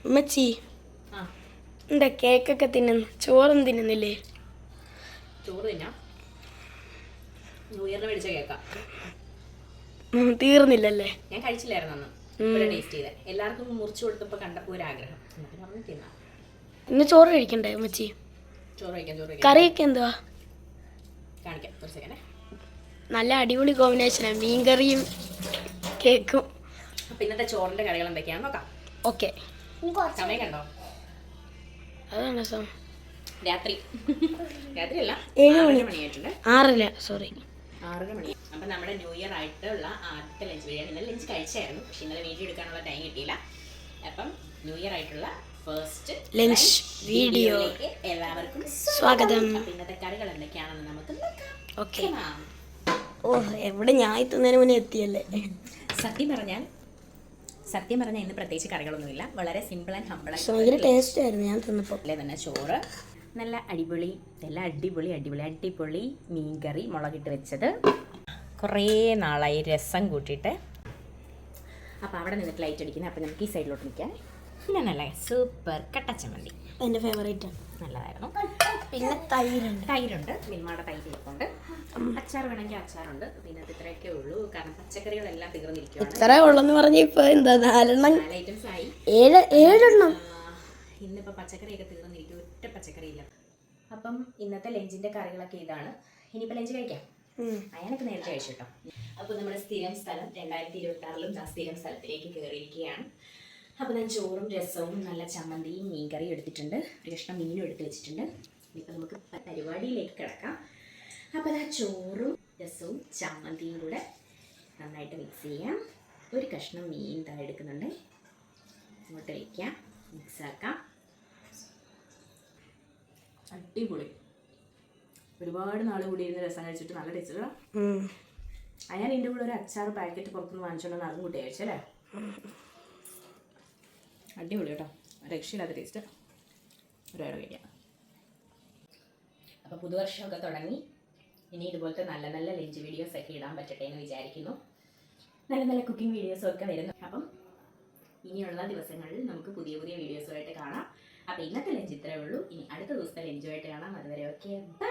ഉമ്മച്ചി എന്താ കേക്കൊക്കെ തിന്നുന്നു, ചോറൊന്നും തിന്നുന്നില്ലേ? ചോറ് തിന്നാം. ന്യൂ ഇയറിന് മേടിച്ച കേക്കാ. തീർന്നില്ലല്ലേ? ഞാൻ കഴിച്ചില്ലായിരുന്നു അന്ന്. ഇവിടെ ടേസ്റ്റ് ചെയ്തേ. എല്ലാവർക്കും മുറിച്ചു കൊടുത്തപ്പോൾ കണ്ടപ്പോൾ ഒരു ആഗ്രഹം. തിന്നാം. ഇന്ന് ചോറ് കഴിക്കണ്ടേ ഉമ്മച്ചി? ചോറ് കഴിക്കാം. കറിയൊക്കെ എന്തുവാ? കാണിക്കാം ഒരു സെക്കൻഡ്. നല്ല അടിപൊളി കോമ്പിനേഷനാണ്, മീൻകറിയും കേക്കും. അപ്പം ഇന്നത്തെ ചോറിൻ്റെ കറികൾ എന്തൊക്കെയാണെന്ന് നോക്കാം. ഓക്കെ. സമയം കണ്ടോ? അതാണ് രാത്രിയല്ല, 7 മണിയായിട്ടുണ്ട്. 6 മണി. അപ്പം നമ്മുടെ ന്യൂ ഇയർ ആയിട്ടുള്ള ആദ്യത്തെ ലഞ്ച് വീഡിയോ. ഇന്നലെ ലഞ്ച് കഴിച്ചായിരുന്നു, പക്ഷെ ഇന്നലെ വീഡിയോ എടുക്കാനുള്ള ടൈം കിട്ടിയില്ല. അപ്പം ന്യൂ ഇയർ ആയിട്ടുള്ള ഫസ്റ്റ് ലഞ്ച് വീഡിയോയിലേക്ക് എല്ലാവർക്കും സ്വാഗതം. ഇന്നത്തെ കറികൾ എന്തൊക്കെയാണെന്ന് നമുക്ക് നോക്കാം. ഓക്കെ. എവിടെ ഞാൻ എത്തുന്നതിന് മുന്നേ എത്തിയല്ലേ? സത്യം പറഞ്ഞാൽ ഇന്ന് പ്രത്യേകിച്ച് കറികളൊന്നുമില്ല. വളരെ സിമ്പിൾ ആൻഡ് ഹമ്പിൾ ഭയങ്കര ടേസ്റ്റ് ആയിരുന്നു ഞാൻ തിന്നപ്പോൾ. അല്ലേ തന്നെ ചോറ്, നല്ല അടിപൊളി മീൻകറി മുളകിട്ട് വെച്ചത്, കുറേ നാളായി രസം കൂട്ടിയിട്ട്. അപ്പോൾ അവിടെ നിന്നിട്ട് ലൈറ്റ് അടിക്കുന്നത്. അപ്പോൾ നമുക്ക് ഈ സൈഡിലോട്ട് നിൽക്കാം. പിന്നെ നല്ല സൂപ്പർ കട്ടച്ചമ്മന്തി, എൻ്റെ ഫേവറേറ്റ് ആണ്, നല്ലതായിരുന്നു. പിന്നെ തൈരുണ്ട്, മിൽമയുടെ തൈര് ഇരിപ്പുണ്ട്. അച്ചാർ വേണമെങ്കിൽ അച്ചാറുണ്ട്. പിന്നെ അത് ഇത്രയൊക്കെ ഉള്ളൂ, കാരണം പച്ചക്കറികളെല്ലാം തീർന്നിരിക്കുകയാണ്. ഇത്ര ഉള്ളെന്ന് പറഞ്ഞ ഇപ്പോൾ എന്താ 4 ഐറ്റംസ് ആയി. 7 ഇന്നിപ്പോൾ പച്ചക്കറിയൊക്കെ തീർന്നിരിക്കും, ഒറ്റ പച്ചക്കറിയില്ല. അപ്പം ഇന്നത്തെ ലഞ്ചിൻ്റെ കറികളൊക്കെ ഇതാണ്. ഇനിയിപ്പോൾ ലഞ്ച് കഴിക്കാം. അയാളൊക്കെ നേരത്തെ കഴിച്ചു കേട്ടോ. അപ്പോൾ നമ്മുടെ സ്ഥിരം സ്ഥലം 2026 സ്ഥിരം സ്ഥലത്തിലേക്ക് കയറിയിരിക്കുകയാണ്. അപ്പോൾ ഞാൻ ചോറും രസവും നല്ല ചമ്മന്തിയും മീൻകറിയും എടുത്തിട്ടുണ്ട്, ഒരു കഷ്ണം മീനും എടുത്ത് വെച്ചിട്ടുണ്ട്. ഇനിയിപ്പോൾ നമുക്ക് പരിപാടിയിലേക്ക് കിടക്കാം. അപ്പോൾ ആ ചോറും രസവും ചമ്മന്തിയും കൂടെ നന്നായിട്ട് മിക്സ് ചെയ്യാം. ഒരു കഷ്ണം മീൻ എടുക്കുന്നുണ്ട്, അങ്ങോട്ട് വയ്ക്കാം, മിക്സാക്കാം. അടിപൊളി. ഒരുപാട് നാൾ കൂടി ഇരുന്ന് രസം കഴിച്ചിട്ട് നല്ല ടേസ്റ്റ്. അയാൾ ഇതിൻ്റെ കൂടെ ഒരു അച്ചാർ പാക്കറ്റ് പുറത്തുനിന്ന് വാങ്ങിച്ചോണ്ടെന്ന് അതും കൂട്ടി കഴിച്ചല്ലേ? അടിപൊളി കേട്ടോ, രക്ഷയില്ലാത്ത ടേസ്റ്റ്. ഒരാൾ കഴിക്കാം. അപ്പോൾ പുതുവർഷമൊക്കെ തുടങ്ങി. ഇനി ഇതുപോലത്തെ നല്ല നല്ല ലഞ്ച് വീഡിയോസൊക്കെ ഇടാൻ പറ്റട്ടെ എന്ന് വിചാരിക്കുന്നു. നല്ല നല്ല കുക്കിംഗ് വീഡിയോസൊക്കെ വരുന്നു. അപ്പം ഇനിയുള്ള ദിവസങ്ങളിൽ നമുക്ക് പുതിയ വീഡിയോസുമായിട്ട് കാണാം. അപ്പോൾ ഇന്നത്തെ ലഞ്ച് ഇത്രയേ ഉള്ളൂ. ഇനി അടുത്ത ദിവസത്തെ ലഞ്ചുമായിട്ട് കാണാം. അതുവരെ ഓക്കെ, ബൈ.